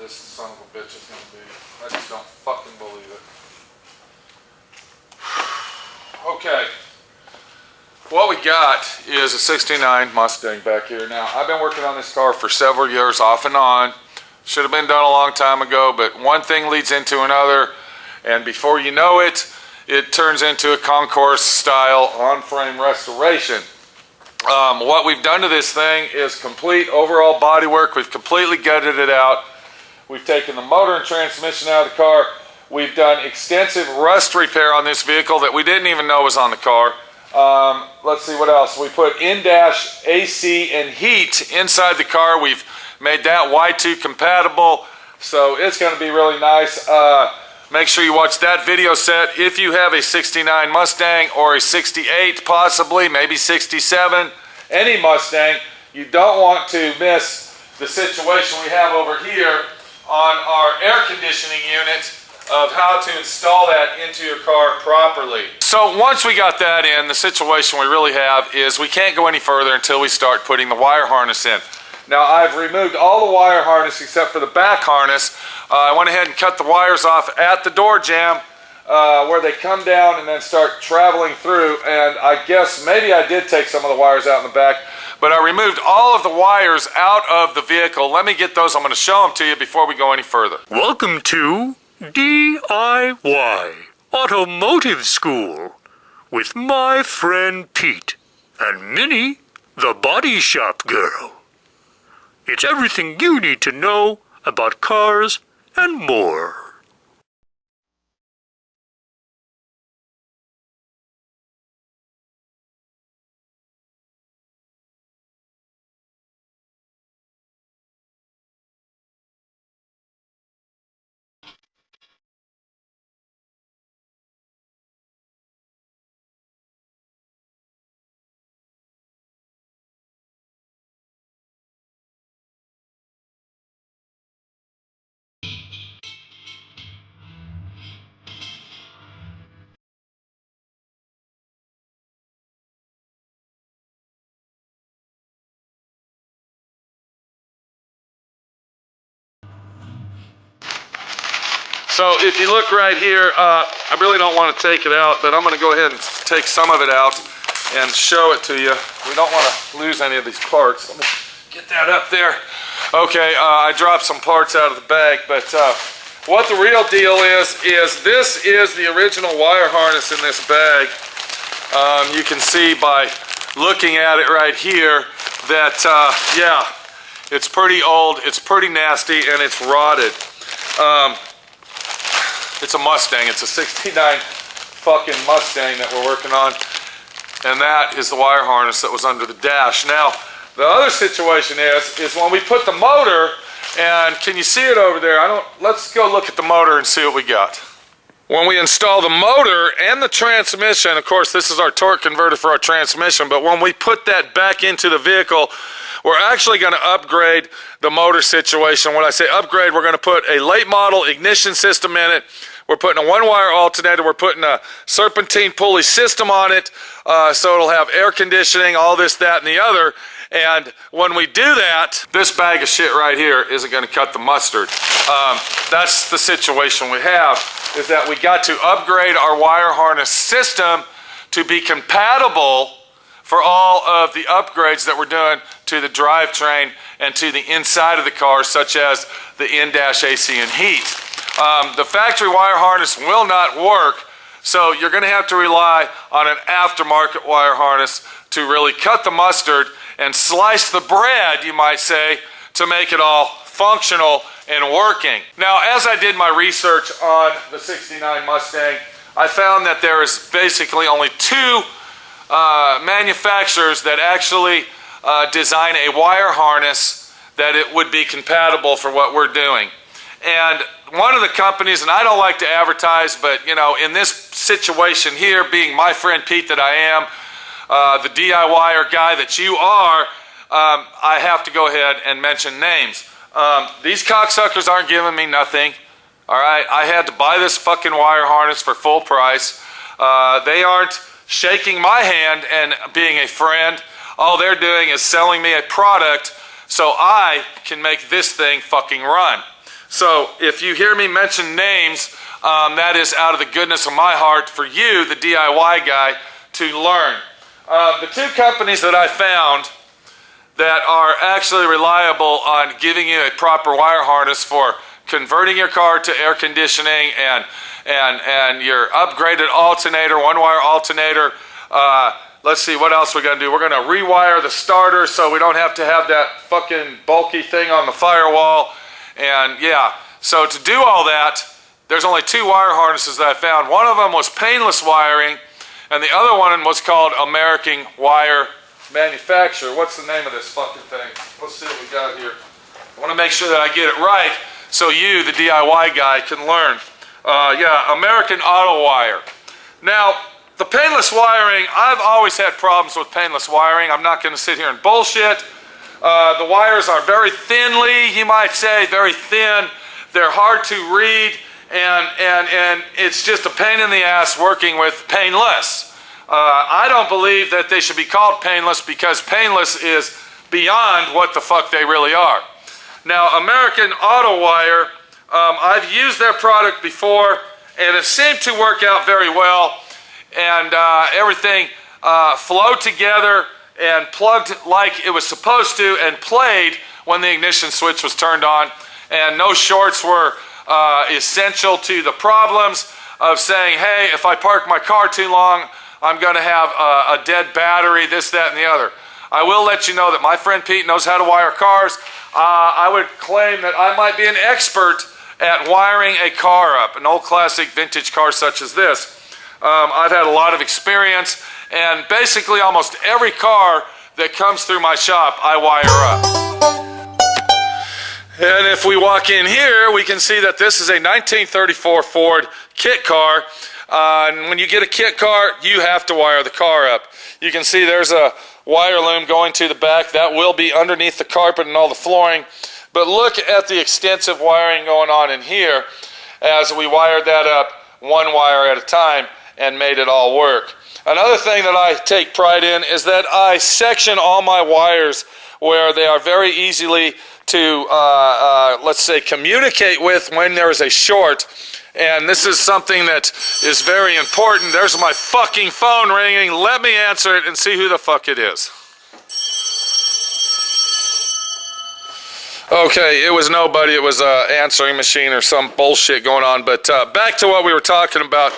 this son of a bitch is going to be. I just don't fucking believe it. Okay. What we got is a 69 Mustang back here. Now, I've been working on this car for several years off and on. Should have been done a long time ago, but one thing leads into another, and before you know it, it turns into a concourse style on-frame restoration. What we've done to this thing is complete overall body work. We've completely gutted it out. We've taken the motor and transmission out of the car. We've done extensive rust repair on this vehicle that we didn't even know was on the car. Let's see what else. We put in-dash AC and heat inside the car. We've made that Y2 compatible, so it's going to be really nice. Make sure you watch that video set if you have a 69 Mustang or a 68 possibly, maybe 67, any Mustang. You don't want to miss the situation we have over here on our air conditioning unit of how to install that into your car properly. So once we got that in, the situation we really have is we can't go any further until we start putting the wire harness in. Now, I've removed all the wire harness except for the back harness. I went ahead and cut the wires off at the door jamb where they come down and then start traveling through, and I guess maybe I did take some of the wires out in the back, but I removed all of the wires out of the vehicle. Let me get those. I'm going to show them to you before we go any further. Welcome to D.I.Y. Automotive School with my friend Pete and Minnie, the body shop girl. It's everything you need to know about cars and more. So if you look right here, I really don't want to take it out, but I'm going to go ahead and take some of it out and show it to you. We don't want to lose any of these parts. Let me get that up there. Okay, I dropped some parts out of the bag, but what the real deal is this is the original wire harness in this bag. You can see by looking at it right here that, yeah, it's pretty old, it's pretty nasty, and it's rotted. It's a Mustang. It's a 69 fucking Mustang that we're working on. And that is the wire harness that was under the dash. Now, the other situation is when we put the motor, and can you see it over there? Let's go look at the motor and see what we got. When we install the motor and the transmission, of course, this is our torque converter for our transmission, but when we put that back into the vehicle, we're actually going to upgrade the motor situation. When I say upgrade, we're going to put a late model ignition system in it. We're putting a one-wire alternator. We're putting a serpentine pulley system on it, so it'll have air conditioning, all this, that, and the other. And when we do that, this bag of shit right here isn't going to cut the mustard. That's the situation we have, is that we got to upgrade our wire harness system to be compatible for all of the upgrades that we're doing to the drivetrain and to the inside of the car, such as the in-dash AC and heat. The factory wire harness will not work, so you're going to have to rely on an aftermarket wire harness to really cut the mustard and slice the bread, you might say, to make it all functional and working. Now, as I did my research on the 69 Mustang, I found that there is basically only two manufacturers that actually design a wire harness that it would be compatible for what we're doing. And one of the companies, and I don't like to advertise, but you know, in this situation here, being my friend Pete that I am, the DIYer guy that you are, I have to go ahead and mention names. These cocksuckers aren't giving me nothing. All right, I had to buy this fucking wire harness for full price. They aren't shaking my hand and being a friend. All they're doing is selling me a product so I can make this thing fucking run. So if you hear me mention names, that is out of the goodness of my heart for you, the DIY guy, to learn. The two companies that I found that are actually reliable on giving you a proper wire harness for converting your car to air conditioning and your upgraded alternator, one-wire alternator. Let's see, what else we're going to do. We're going to rewire the starter so we don't have to have that fucking bulky thing on the firewall. And yeah, so to do all that, there's only two wire harnesses that I found. One of them was painless wiring, and the other one was called American Wire Manufacturer. What's the name of this fucking thing? Let's see what we got here. I want to make sure that I get it right so you, the DIY guy, can learn. Yeah, American Auto Wire. Now, the painless wiring, I've always had problems with painless wiring. I'm not going to sit here and bullshit. The wires are very thinly, you might say, very thin. They're hard to read, and it's just a pain in the ass working with painless. I don't believe that they should be called painless because painless is beyond what the fuck they really are. Now, American Auto Wire, I've used their product before, and it seemed to work out very well, and everything flowed together and plugged like it was supposed to and played when the ignition switch was turned on, and no shorts were essential to the problems of saying, hey, if I park my car too long, I'm going to have a dead battery, this, that, and the other. I will let you know that my friend Pete knows how to wire cars. I would claim that I might be an expert at wiring a car up, an old classic vintage car such as this. I've had a lot of experience, and basically almost every car that comes through my shop, I wire up. And if we walk in here, we can see that this is a 1934 Ford kit car. And when you get a kit car, you have to wire the car up. You can see there's a wire loom going to the back. That will be underneath the carpet and all the flooring. But look at the extensive wiring going on in here as we wired that up one wire at a time and made it all work. Another thing that I take pride in is that I section all my wires where they are very easily to, let's say, communicate with when there is a short. And this is something that is very important. There's my fucking phone ringing. Let me answer it and see who the fuck it is. Okay, it was nobody. It was an answering machine or some bullshit going on. But back to what we were talking about.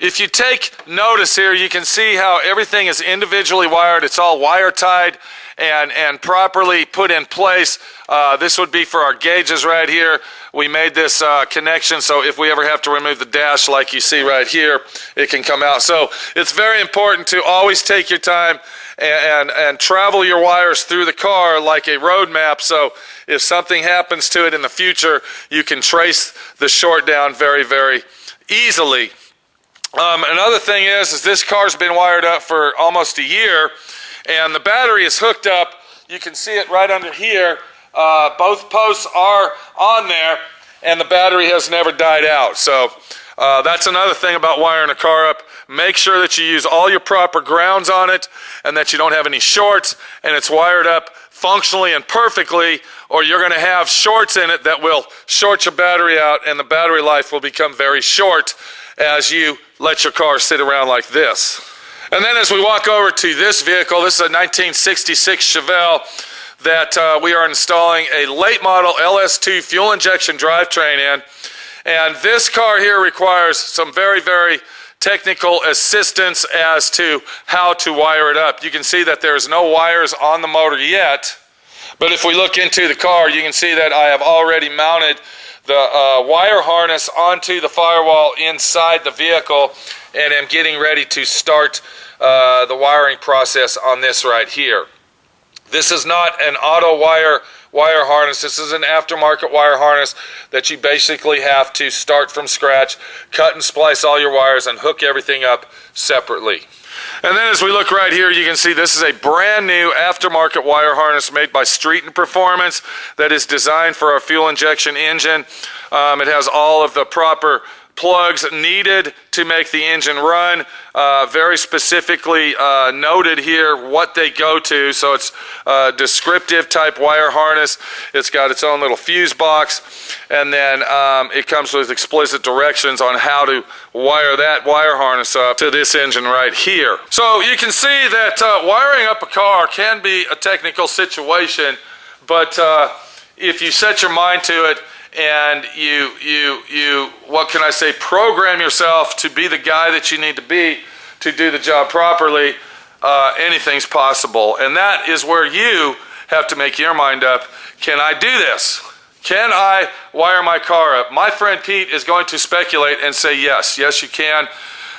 If you take notice here, you can see how everything is individually wired. It's all wire tied and properly put in place. This would be for our gauges right here. We made this connection so if we ever have to remove the dash like you see right here, it can come out. So it's very important to always take your time and travel your wires through the car like a road map, so if something happens to it in the future, you can trace the short down very, very easily. Another thing is this car's been wired up for almost a year, and the battery is hooked up. You can see it right under here. Both posts are on there, and the battery has never died out. So that's another thing about wiring a car up. Make sure that you use all your proper grounds on it and that you don't have any shorts, and it's wired up functionally and perfectly, or you're going to have shorts in it that will short your battery out, and the battery life will become very short as you let your car sit around like this. And then as we walk over to this vehicle, this is a 1966 Chevelle that we are installing a late model LS2 fuel injection drivetrain in. And this car here requires some very, very technical assistance as to how to wire it up. You can see that there's no wires on the motor yet, but if we look into the car, you can see that I have already mounted the wire harness onto the firewall inside the vehicle and am getting ready to start the wiring process on this right here. This is not an auto wire harness. This is an aftermarket wire harness that you basically have to start from scratch, cut and splice all your wires, and hook everything up separately. And then as we look right here, you can see this is a brand new aftermarket wire harness made by Street and Performance that is designed for our fuel injection engine. It has all of the proper plugs needed to make the engine run. Very specifically noted here what they go to. So it's a descriptive type wire harness. It's got its own little fuse box, and then it comes with explicit directions on how to wire that wire harness up to this engine right here. So you can see that wiring up a car can be a technical situation, but if you set your mind to it and you what can I say, program yourself to be the guy that you need to be to do the job properly, anything's possible. And that is where you have to make your mind up. Can I do this? Can I wire my car up? My friend Pete is going to speculate and say yes. Yes, you can.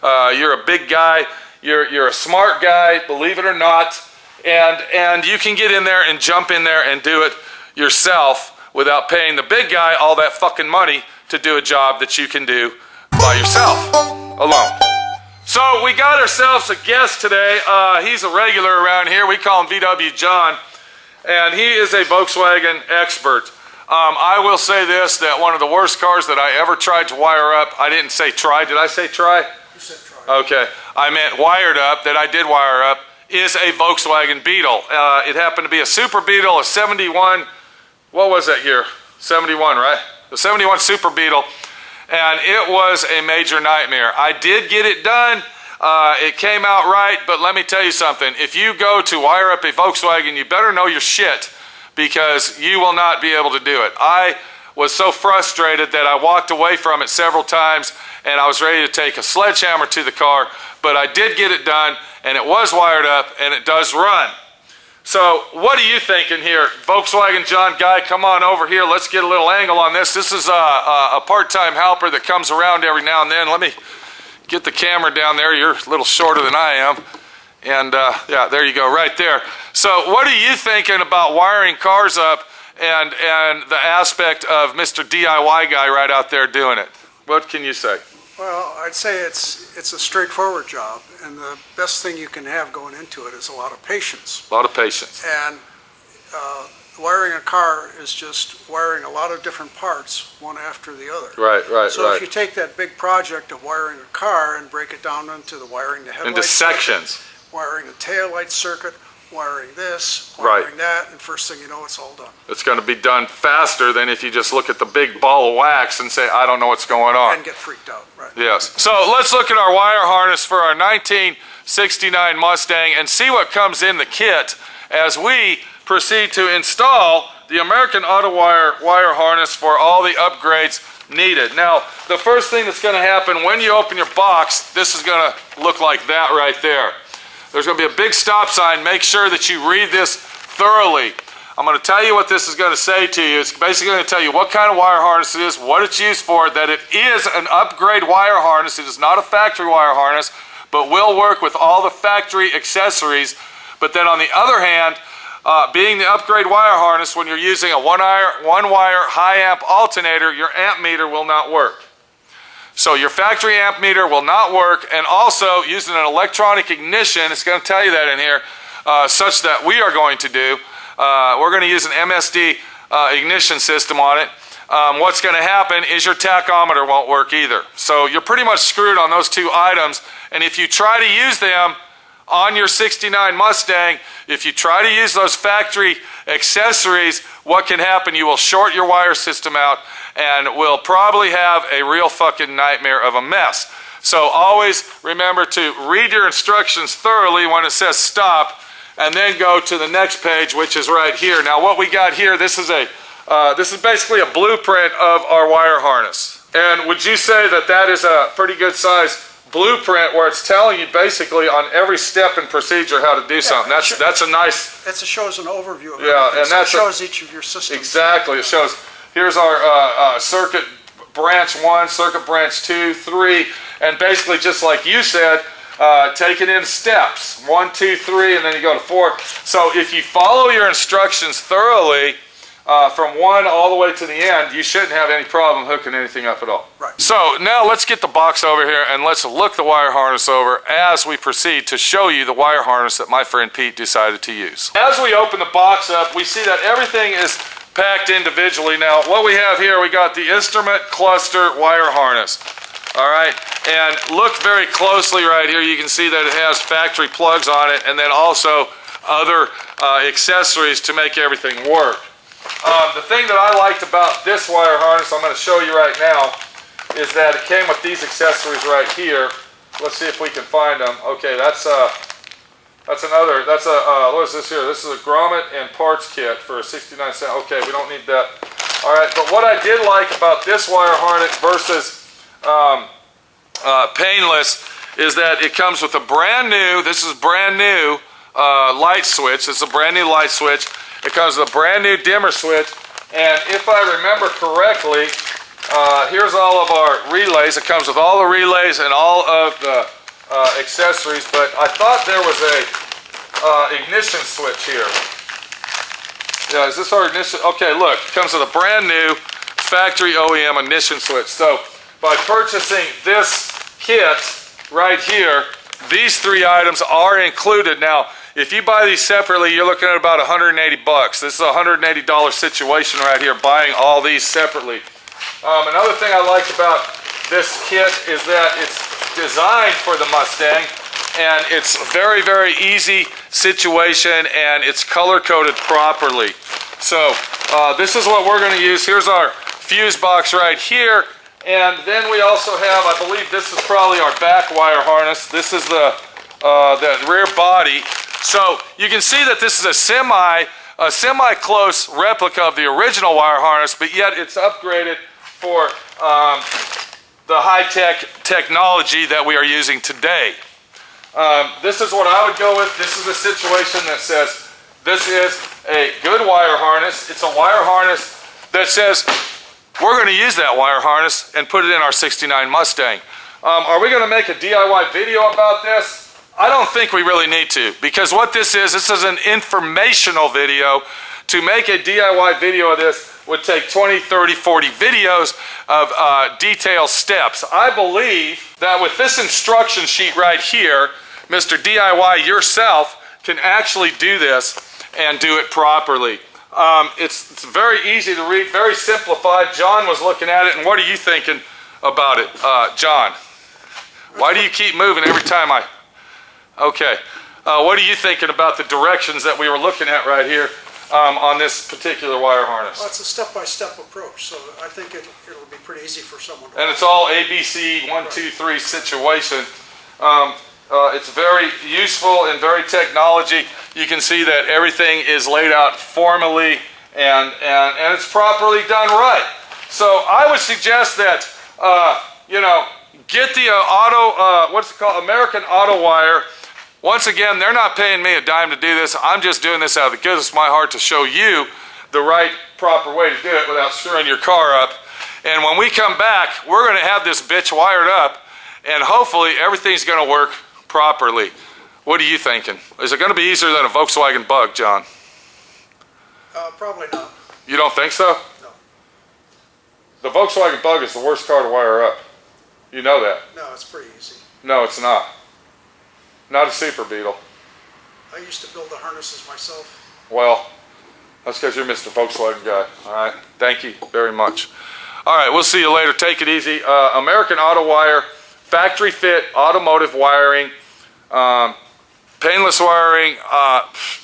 You're a big guy. You're a smart guy, believe it or not. And you can get in there and jump in there and do it yourself without paying the big guy all that fucking money to do a job that you can do by yourself, alone. So we got ourselves a guest today. He's a regular around here. We call him VW John, and he is a Volkswagen expert. I will say this, that one of the worst cars that I ever tried to wire up, I didn't say try, did I say try? You said try. Okay, I meant wired up, that I did wire up, is a Volkswagen Beetle. It happened to be a Super Beetle, a 71, what was that year? 71, right? The 71 Super Beetle, and it was a major nightmare. I did get it done. It came out right, but let me tell you something. If you go to wire up a Volkswagen, you better know your shit, because you will not be able to do it. I was so frustrated that I walked away from it several times, and I was ready to take a sledgehammer to the car, but I did get it done, and it was wired up, and it does run. So what are you thinking here? Volkswagen John guy, come on over here. Let's get a little angle on this. This is a part-time helper that comes around every now and then. Let me get the camera down there. You're a little shorter than I am. And yeah, there you go, right there. So what are you thinking about wiring cars up and the aspect of Mr. D.I.Y. guy right out there doing it? What can you say? Well, I'd say it's a straightforward job, and the best thing you can have going into it is a lot of patience. A lot of patience. And wiring a car is just wiring a lot of different parts, one after the other. Right, So if you take that big project of wiring a car and break it down into the wiring the headlight into sections. circuit, wiring the taillight circuit, wiring this, wiring that, and first thing you know, it's all done. It's going to be done faster than if you just look at the big ball of wax and say, I don't know what's going on. And get freaked out, right. Yes. So let's look at our wire harness for our 1969 Mustang and see what comes in the kit as we proceed to install the American Auto Wire wire harness for all the upgrades needed. Now, the first thing that's going to happen when you open your box, this is going to look like that right there. There's going to be a big stop sign. Make sure that you read this thoroughly. I'm going to tell you what this is going to say to you. It's basically going to tell you what kind of wire harness it is, what it's used for, that it is an upgrade wire harness. It is not a factory wire harness, but will work with all the factory accessories. But then on the other hand, being the upgrade wire harness, when you're using a one-wire high-amp alternator, your amp meter will not work. So your factory amp meter will not work, and also using an electronic ignition, it's going to tell you that in here, such that we are going to do. We're going to use an MSD ignition system on it. What's going to happen is your tachometer won't work either. So you're pretty much screwed on those two items, and if you try to use them on your 69 Mustang, if you try to use those factory accessories, what can happen? You will short your wire system out and will probably have a real fucking nightmare of a mess. So always remember to read your instructions thoroughly when it says stop, and then go to the next page, which is right here. Now what we got here, this is basically a blueprint of our wire harness. And would you say that that is a pretty good size blueprint where it's telling you basically on every step and procedure how to do something? That's a nice... It shows an overview of yeah, everything. and that shows each of your systems. Exactly. It shows, here's our circuit branch 1, circuit branch 2, 3, and basically just like you said, take it in steps, 1, 2, 3, and then you go to 4. So if you follow your instructions thoroughly, from 1 all the way to the end, you shouldn't have any problem hooking anything up at all. Right. So now let's get the box over here and let's look the wire harness over as we proceed to show you the wire harness that my friend Pete decided to use. As we open the box up, we see that everything is packed individually. Now what we have here, we got the instrument cluster wire harness. All right, and look very closely right here. You can see that it has factory plugs on it, and then also other accessories to make everything work. The thing that I liked about this wire harness, I'm going to show you right now, is that it came with these accessories right here. Let's see if we can find them. Okay, what is this here? This is a grommet and parts kit for 69¢. Okay, we don't need that. All right, but what I did like about this wire harness versus painless is that it comes with a brand new, this is brand new light switch. This is a brand new light switch. It comes with a brand new dimmer switch, and if I remember correctly, here's all of our relays. It comes with all the relays and all of the accessories, but I thought there was a ignition switch here. Yeah, is this our ignition? Okay, look, it comes with a brand new factory OEM ignition switch. So by purchasing this kit right here, these three items are included. Now, if you buy these separately, you're looking at about 180 bucks. This is a $180 situation right here, buying all these separately. Another thing I like about this kit is that it's designed for the Mustang, and it's a very, very easy situation, and it's color-coded properly. So this is what we're going to use. Here's our fuse box right here, and then we also have, I believe this is probably our back wire harness. This is the rear body. So you can see that this is a semi-close replica of the original wire harness, but yet it's upgraded for the high-tech technology that we are using today. This is what I would go with. This is a situation that says this is a good wire harness. It's a wire harness that says we're going to use that wire harness and put it in our 69 Mustang. Are we going to make a DIY video about this? I don't think we really need to, because what this is an informational video. To make a DIY video of this would take 20, 30, 40 videos of detailed steps. I believe that with this instruction sheet right here, Mr. DIY yourself can actually do this and do it properly. It's very easy to read, very simplified. John was looking at it, and what are you thinking about it, John? Why do you keep moving every time I... Okay. What are you thinking about the directions that we were looking at right here on this particular wire harness? Well, it's a step-by-step approach, so I think it'll be pretty easy for someone to... And it's all ABC 1, 2, 3 situation. It's very useful and very technology. You can see that everything is laid out formally and it's properly done right. So I would suggest that, get the American Auto Wire. Once again, they're not paying me a dime to do this. I'm just doing this out of the goodness of my heart to show you the right, proper way to do it without screwing your car up. And when we come back, we're going to have this bitch wired up, and hopefully everything's going to work properly. What are you thinking? Is it going to be easier than a Volkswagen Bug, John? Probably not. You don't think so? No. The Volkswagen Bug is the worst car to wire up. You know that. No, it's pretty easy. No, it's not. Not a Super Beetle. I used to build the harnesses myself. Well, that's because you're Mr. Volkswagen guy. All right. Thank you very much. All right. We'll see you later. Take it easy. American Auto Wire, factory fit, automotive wiring, painless wiring.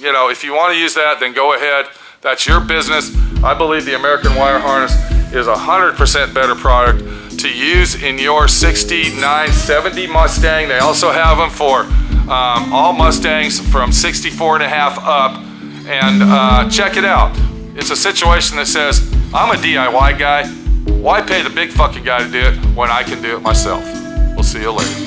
If you want to use that, then go ahead. That's your business. I believe the American wire harness is 100% better product to use in your 69, 70 Mustang. They also have them for all Mustangs from 64.5 up, and check it out. It's a situation that says, I'm a DIY guy. Why pay the big fucking guy to do it when I can do it myself? We'll see you later.